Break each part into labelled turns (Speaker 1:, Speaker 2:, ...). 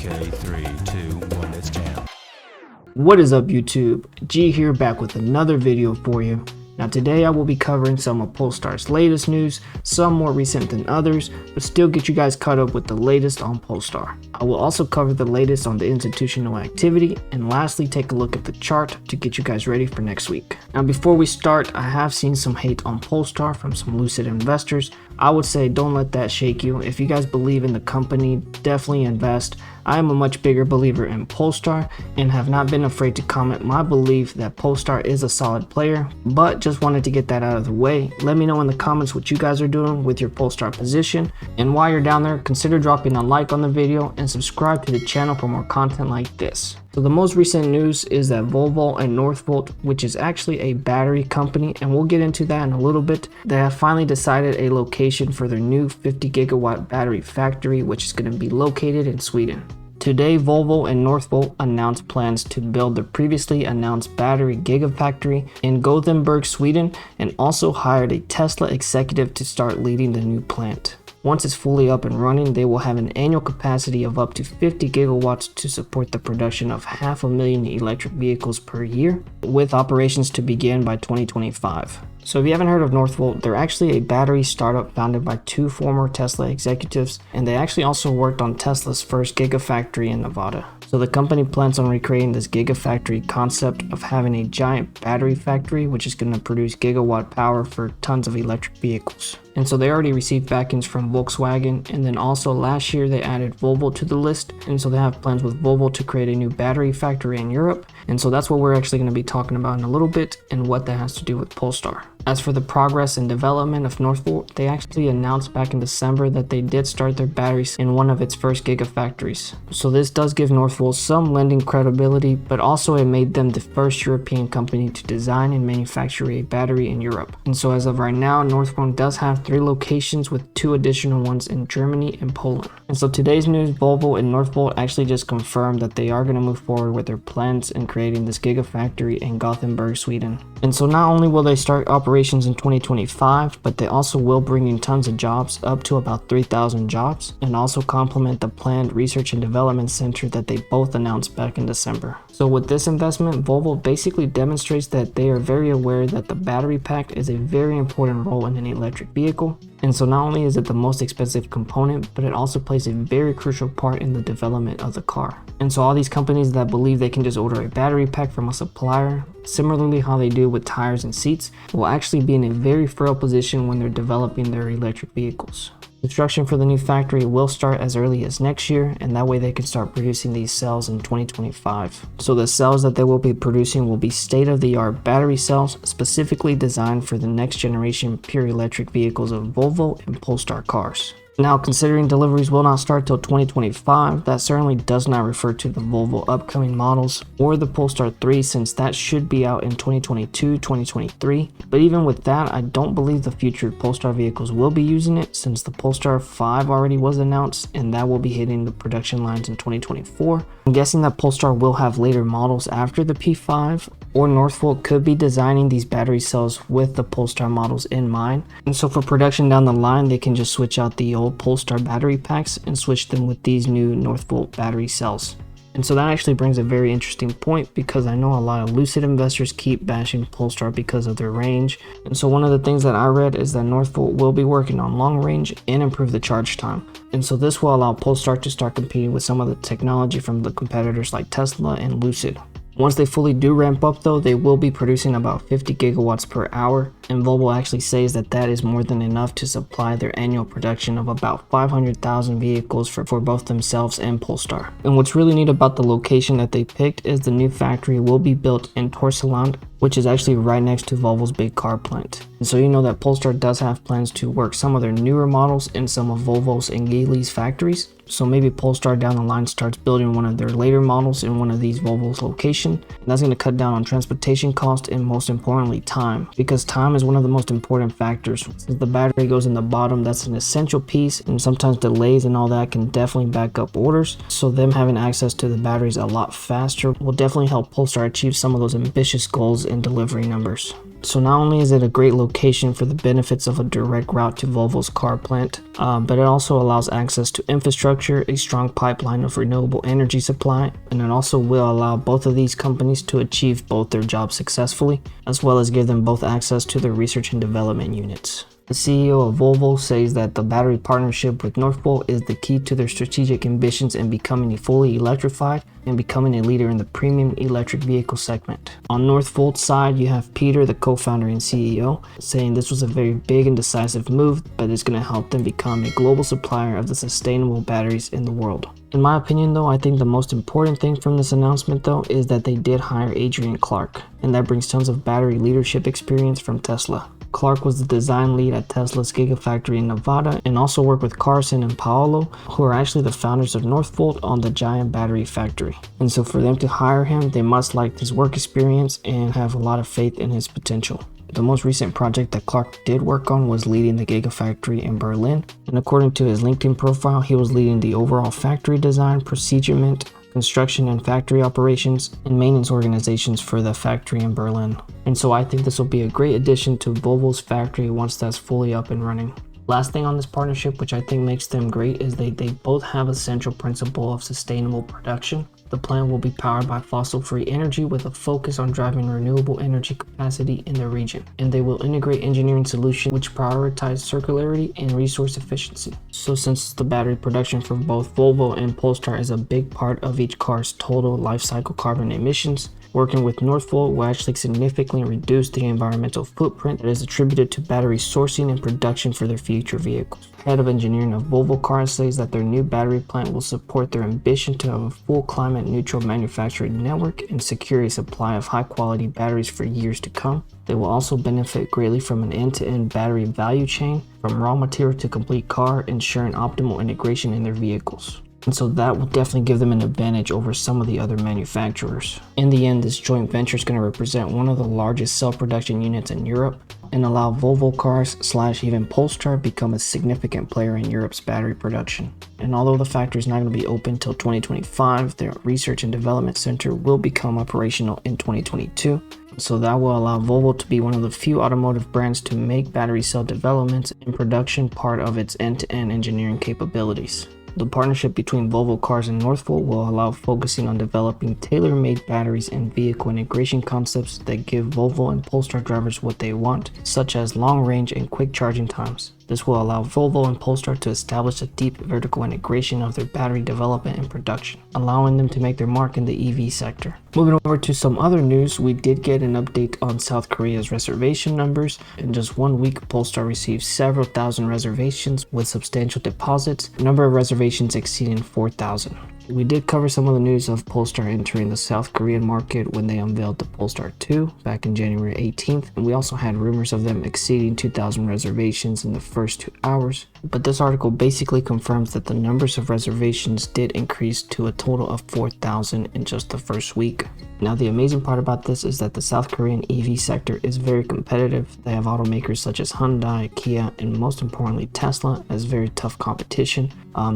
Speaker 1: Okay, 3, 2, 1, it's jam.
Speaker 2: What is up YouTube? G here, back with another video for you. Now today I will be covering some of Polestar's latest news, some more recent than others, but still get you guys caught up with the latest on Polestar. I will also cover the latest on the institutional activity, and lastly take a look at the chart to get you guys ready for next week. Now before we start, I have seen some hate on Polestar from some lucid investors. I would say don't let that shake you. If you guys believe in the company, definitely invest. I am a much bigger believer in Polestar and have not been afraid to comment my belief that Polestar is a solid player, but just wanted to get that out of the way. Let me know in the comments what you guys are doing with your Polestar position, and while you're down there, consider dropping a like on the video and subscribe to the channel for more content like this. So the most recent news is that Volvo and Northvolt, which is actually a battery company, and we'll get into that in a little bit, they have finally decided a location for their new 50 gigawatt battery factory, which is going to be located in Sweden. Today, Volvo and Northvolt announced plans to build the previously announced battery Gigafactory in Gothenburg, Sweden, and also hired a Tesla executive to start leading the new plant. Once it's fully up and running, they will have an annual capacity of up to 50 gigawatts to support the production of 500,000 electric vehicles per year, with operations to begin by 2025. So if you haven't heard of Northvolt, they're actually a battery startup founded by two former Tesla executives, and they actually also worked on Tesla's first Gigafactory in Nevada. So the company plans on recreating this Gigafactory concept of having a giant battery factory which is going to produce gigawatt power for tons of electric vehicles. And so they already received backings from Volkswagen, and then also last year they added Volvo to the list, and so they have plans with Volvo to create a new battery factory in Europe. And so that's what we're actually going to be talking about in a little bit, and what that has to do with Polestar. As for the progress and development of Northvolt, they actually announced back in December that they did start their batteries in one of its first gigafactories. So this does give Northvolt some lending credibility, but also it made them the first European company to design and manufacture a battery in Europe. And so as of right now, Northvolt does have 3 locations with 2 additional ones in Germany and Poland. And so today's news, Volvo and Northvolt actually just confirmed that they are going to move forward with their plans in creating this gigafactory in Gothenburg, Sweden. And so not only will they start operations in 2025, but they also will bring in tons of jobs, up to about 3,000 jobs, and also complement the planned research and development center that they both announced back in December. So with this investment, Volvo basically demonstrates that they are very aware that the battery pack is a very important role in an electric vehicle. And so not only is it the most expensive component, but it also plays a very crucial part in the development of the car. And so all these companies that believe they can just order a battery pack from a supplier, similarly how they do with tires and seats, will actually be in a very frail position when they're developing their electric vehicles. Construction for the new factory will start as early as next year, and that way they can start producing these cells in 2025. So the cells that they will be producing will be state-of-the-art battery cells specifically designed for the next generation pure electric vehicles of Volvo and Polestar cars. Now, considering deliveries will not start till 2025, that certainly does not refer to the Volvo upcoming models or the Polestar 3, since that should be out in 2022, 2023. But even with that, I don't believe the future Polestar vehicles will be using it, since the Polestar 5 already was announced and that will be hitting the production lines in 2024. I'm guessing that Polestar will have later models after the P5, or Northvolt could be designing these battery cells with the Polestar models in mind. And so for production down the line, they can just switch out the old Polestar battery packs and switch them with these new Northvolt battery cells. And so that actually brings a very interesting point, because I know a lot of lucid investors keep bashing Polestar because of their range. And so one of the things that I read is that Northvolt will be working on long range and improve the charge time. And so this will allow Polestar to start competing with some of the technology from the competitors like Tesla and Lucid. Once they fully do ramp up though, they will be producing about 50 gigawatts per hour, and Volvo actually says that that is more than enough to supply their annual production of about 500,000 vehicles for both themselves and Polestar. And what's really neat about the location that they picked is the new factory will be built in Torseland, which is actually right next to Volvo's big car plant. And so you know that Polestar does have plans to work some of their newer models in some of Volvo's and Geely's factories. So maybe Polestar down the line starts building one of their later models in one of these Volvo's location. And that's going to cut down on transportation cost and most importantly time, because time is one of the most important factors. Since the battery goes in the bottom, that's an essential piece, and sometimes delays and all that can definitely back up orders. So them having access to the batteries a lot faster will definitely help Polestar achieve some of those ambitious goals and delivery numbers. So not only is it a great location for the benefits of a direct route to Volvo's car plant, but it also allows access to infrastructure, a strong pipeline of renewable energy supply, and it also will allow both of these companies to achieve both their jobs successfully, as well as give them both access to their research and development units. The CEO of Volvo says that the battery partnership with Northvolt is the key to their strategic ambitions in becoming fully electrified and becoming a leader in the premium electric vehicle segment. On Northvolt's side, you have Peter, the co-founder and CEO, saying this was a very big and decisive move, but it's going to help them become a global supplier of the sustainable batteries in the world. In my opinion though, I think the most important thing from this announcement though is that they did hire Adrian Clark, and that brings tons of battery leadership experience from Tesla. Clark was the design lead at Tesla's Gigafactory in Nevada and also worked with Carson and Paolo, who are actually the founders of Northvolt, on the giant battery factory. And so for them to hire him, they must like his work experience and have a lot of faith in his potential. The most recent project that Clark did work on was leading the Gigafactory in Berlin, and according to his LinkedIn profile, he was leading the overall factory design, procurement, construction and factory operations, and maintenance organizations for the factory in Berlin. And so I think this will be a great addition to Volvo's factory once that's fully up and running. Last thing on this partnership, which I think makes them great, is they both have a central principle of sustainable production. The plant will be powered by fossil-free energy with a focus on driving renewable energy capacity in the region. And they will integrate engineering solutions which prioritize circularity and resource efficiency. So since the battery production for both Volvo and Polestar is a big part of each car's total life cycle carbon emissions, working with Northvolt will actually significantly reduce the environmental footprint that is attributed to battery sourcing and production for their future vehicles. Head of engineering of Volvo Cars says that their new battery plant will support their ambition to have a full climate neutral manufacturing network and secure a supply of high quality batteries for years to come. They will also benefit greatly from an end-to-end battery value chain from raw material to complete car, ensuring optimal integration in their vehicles. And so that will definitely give them an advantage over some of the other manufacturers. In the end, this joint venture is going to represent one of the largest cell production units in Europe and allow Volvo Cars / even Polestar become a significant player in Europe's battery production. And although the factory is not going to be open till 2025, their research and development center will become operational in 2022. So that will allow Volvo to be one of the few automotive brands to make battery cell development and production part of its end-to-end engineering capabilities. The partnership between Volvo Cars and Northvolt will allow focusing on developing tailor-made batteries and vehicle integration concepts that give Volvo and Polestar drivers what they want, such as long range and quick charging times. This will allow Volvo and Polestar to establish a deep vertical integration of their battery development and production, allowing them to make their mark in the EV sector. Moving over to some other news, we did get an update on South Korea's reservation numbers. In just 1 week, Polestar received several thousand reservations with substantial deposits, number of reservations exceeding 4,000. We did cover some of the news of Polestar entering the South Korean market when they unveiled the Polestar 2 back in January 18th, and we also had rumors of them exceeding 2,000 reservations in the first 2 hours. But this article basically confirms that the numbers of reservations did increase to a total of 4,000 in just the first week. Now the amazing part about this is that the South Korean EV sector is very competitive. They have automakers such as Hyundai, Kia, and most importantly Tesla as very tough competition.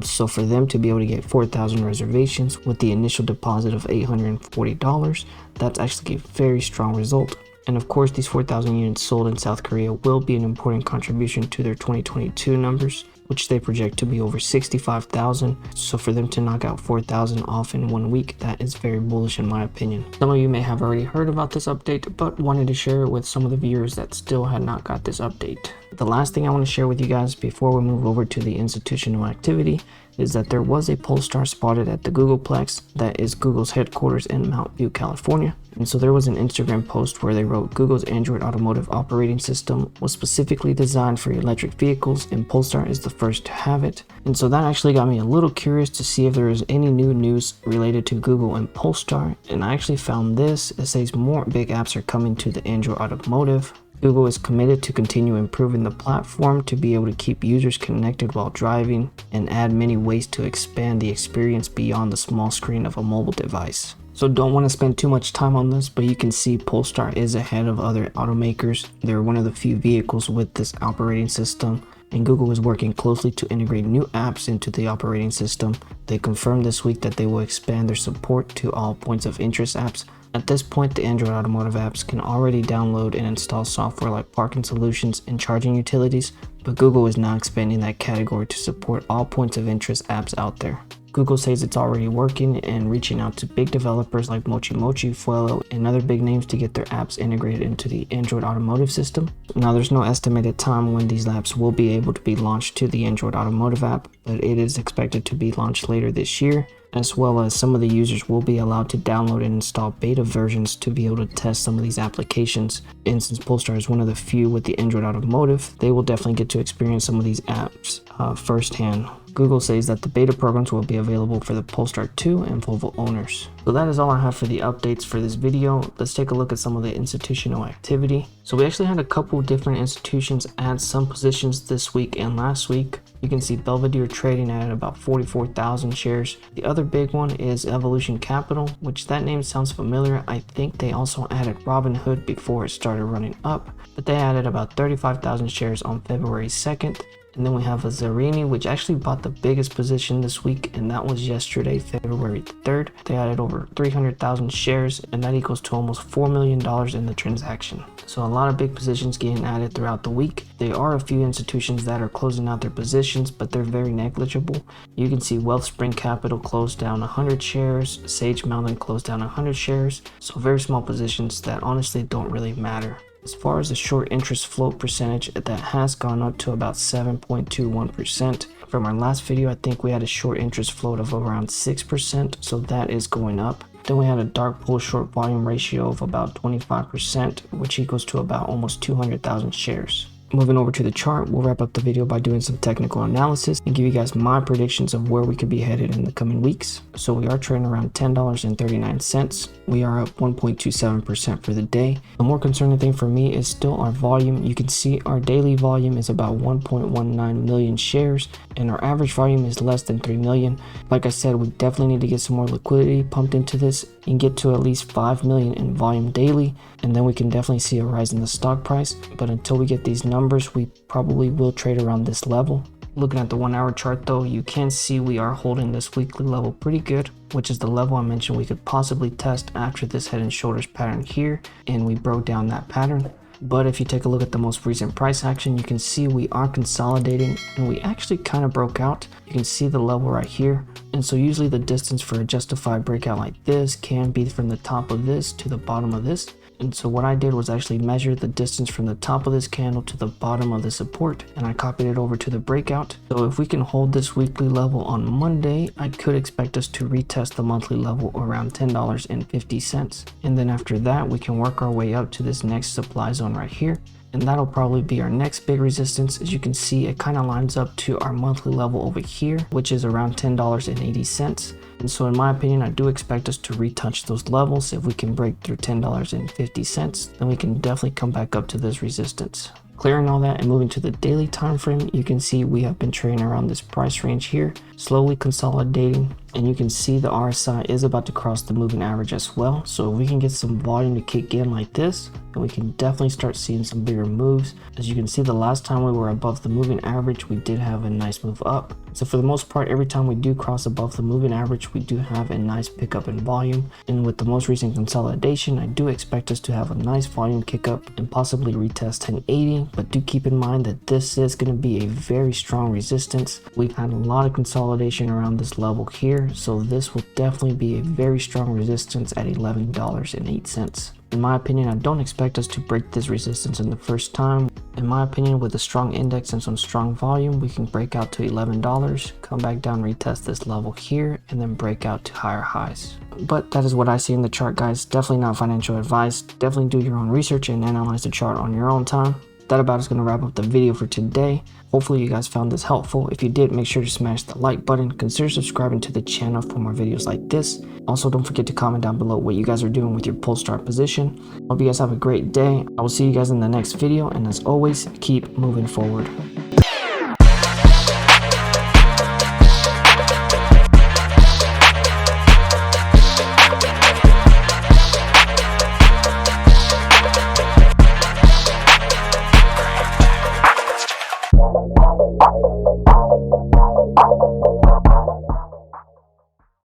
Speaker 2: So for them to be able to get 4,000 reservations with the initial deposit of $840, that's actually a very strong result. And of course, these 4,000 units sold in South Korea will be an important contribution to their 2022 numbers, which they project to be over 65,000. So for them to knock out 4,000 off in 1 week, that is very bullish in my opinion. Some of you may have already heard about this update, but wanted to share it with some of the viewers that still had not got this update. The last thing I want to share with you guys before we move over to the institutional activity is that there was a Polestar spotted at the Googleplex, that is Google's headquarters in Mount View, California. And so there was an Instagram post where they wrote Google's Android Automotive operating system was specifically designed for electric vehicles and Polestar is the first to have it. And so that actually got me a little curious to see if there is any new news related to Google and Polestar. And I actually found this. It says more big apps are coming to the Android Automotive. Google is committed to continue improving the platform to be able to keep users connected while driving and add many ways to expand the experience beyond the small screen of a mobile device. So don't want to spend too much time on this, but you can see Polestar is ahead of other automakers. They're one of the few vehicles with this operating system, and Google is working closely to integrate new apps into the operating system. They confirmed this week that they will expand their support to all points of interest apps, At this point, the Android Automotive apps can already download and install software like parking solutions and charging utilities, but Google is now expanding that category to support all points of interest apps out there. Google says it's already working and reaching out to big developers like Mochi Mochi, Fuelo, and other big names to get their apps integrated into the Android Automotive system. Now, there's no estimated time when these apps will be able to be launched to the Android Automotive app, but it is expected to be launched later this year, as well as some of the users will be allowed to download and install beta versions to be able to test some of these applications. And since Polestar is one of the few with the Android Automotive, they will definitely get to experience some of these apps firsthand. Google says that the beta programs will be available for the Polestar 2 and Volvo owners. So that is all I have for the updates for this video. Let's take a look at some of the institutional activity. So we actually had a couple different institutions add some positions this week and last week. You can see Belvedere Trading added about 44,000 shares. The other big one is Evolution Capital, which that name sounds familiar. I think they also added Robinhood before it started running up, but they added about 35,000 shares on February 2nd. And then we have a Zarini, which actually bought the biggest position this week, and that was yesterday, February 3rd. They added over 300,000 shares, and that equals to almost $4 million in the transaction. So a lot of big positions getting added throughout the week. There are a few institutions that are closing out their positions, but they're very negligible. You can see Wealthspring Capital closed down 100 shares, Sage Mountain closed down 100 shares. So very small positions that honestly don't really matter. As far as the short interest float percentage, that has gone up to about 7.21%. From our last video, I think we had a short interest float of around 6%, so that is going up. Then we had a dark pool short volume ratio of about 25%, which equals to about almost 200,000 shares. Moving over to the chart, we'll wrap up the video by doing some technical analysis and give you guys my predictions of where we could be headed in the coming weeks. So we are trading around $10.39. We are up 1.27% for the day. The more concerning thing for me is still our volume. You can see our daily volume is about 1.19 million shares, and our average volume is less than 3 million. Like I said, we definitely need to get some more liquidity pumped into this and get to at least 5 million in volume daily, and then we can definitely see a rise in the stock price. But until we get these numbers, we probably will trade around this level. Looking at the 1 hour chart though, you can see we are holding this weekly level pretty good, which is the level I mentioned we could possibly test after this head and shoulders pattern here, and we broke down that pattern. But if you take a look at the most recent price action, you can see we are consolidating, and we actually kind of broke out. You can see the level right here. And so usually the distance for a justified breakout like this can be from the top of this to the bottom of this. And so what I did was actually measure the distance from the top of this candle to the bottom of the support, and I copied it over to the breakout. So if we can hold this weekly level on Monday, I could expect us to retest the monthly level around $10.50. And then after that, we can work our way up to this next supply zone right here. And that'll probably be our next big resistance. As you can see, it kind of lines up to our monthly level over here, which is around $10.80. And so in my opinion, I do expect us to retouch those levels. If we can break through $10.50, then we can definitely come back up to this resistance. Clearing all that and moving to the daily time frame, you can see we have been trading around this price range here, slowly consolidating, and you can see the RSI is about to cross the moving average as well. So if we can get some volume to kick in like this, then we can definitely start seeing some bigger moves. As you can see, the last time we were above the moving average, we did have a nice move up. So for the most part, every time we do cross above the moving average, we do have a nice pickup in volume. And with the most recent consolidation, I do expect us to have a nice volume kick up and possibly retest 1080. But do keep in mind that this is going to be a very strong resistance. We've had a lot of consolidation around this level here, so this will definitely be a very strong resistance at $11.08. In my opinion, I don't expect us to break this resistance in the first time. In my opinion, with a strong index and some strong volume, we can break out to $11, come back down, retest this level here, and then break out to higher highs. But that is what I see in the chart, guys. Definitely not financial advice. Definitely do your own research and analyze the chart on your own time. That about is going to wrap up the video for today. Hopefully you guys found this helpful. If you did, make sure to smash the like button. Consider subscribing to the channel for more videos like this. Also, don't forget to comment down below what you guys are doing with your Polestar position. Hope you guys have a great day. I will see you guys in the next video, and as always, keep moving forward.